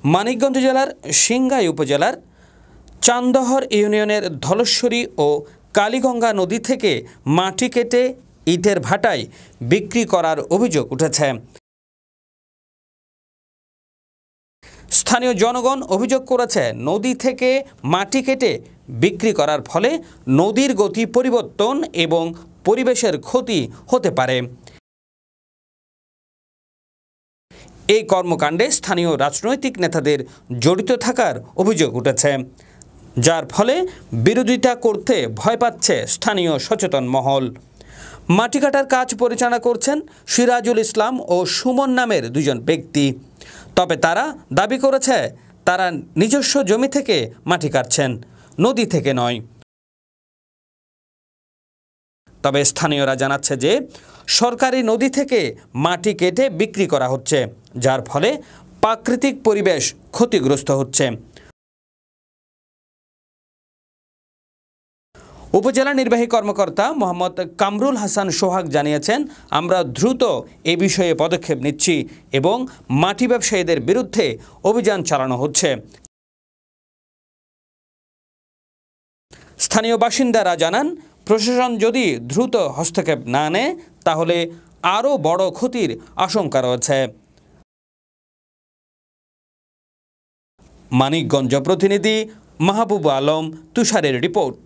মানিকগঞ্জ জেলার সিংগাই উপজেলার চান্দহর ইউনিয়নের ধলেশ্বরী ও কালীগঙ্গা নদী থেকে মাটি কেটে ইটের ভাটায় বিক্রি করার অভিযোগ উঠেছে। স্থানীয় জনগণ অভিযোগ করেছে, নদী থেকে মাটি কেটে বিক্রি করার ফলে নদীর গতি পরিবর্তন এবং পরিবেশের ক্ষতি হতে পারে। এই কর্মকাণ্ডে স্থানীয় রাজনৈতিক নেতাদের জড়িত থাকার অভিযোগ উঠেছে, যার ফলে বিরোধিতা করতে ভয় পাচ্ছে স্থানীয় সচেতন মহল। মাটি কাটার কাজ পরিচালনা করছেন সিরাজুল ইসলাম ও সুমন নামের দুজন ব্যক্তি। তবে তারা দাবি করেছে তারা নিজস্ব জমি থেকে মাটি কাটছেন, নদী থেকে নয়। তবে স্থানীয়রা জানাচ্ছে যে সরকারি নদী থেকে মাটি কেটে বিক্রি করা হচ্ছে, যার ফলে প্রাকৃতিক পরিবেশ ক্ষতিগ্রস্ত হচ্ছে। উপজেলা নির্বাহী কর্মকর্তা মোহাম্মদ কামরুল হাসান সোহাগ জানিয়েছেন, আমরা দ্রুত এ বিষয়ে পদক্ষেপ নিচ্ছি এবং মাটি ব্যবসায়ীদের বিরুদ্ধে অভিযান চালানো হচ্ছে। স্থানীয় বাসিন্দারা জানান, প্রশাসন যদি দ্রুত হস্তক্ষেপ না নেয় তাহলে আরও বড় ক্ষতির আশঙ্কা রয়েছে। মানিকগঞ্জ প্রতিনিধি মাহবুব আলম, তুষারের রিপোর্ট।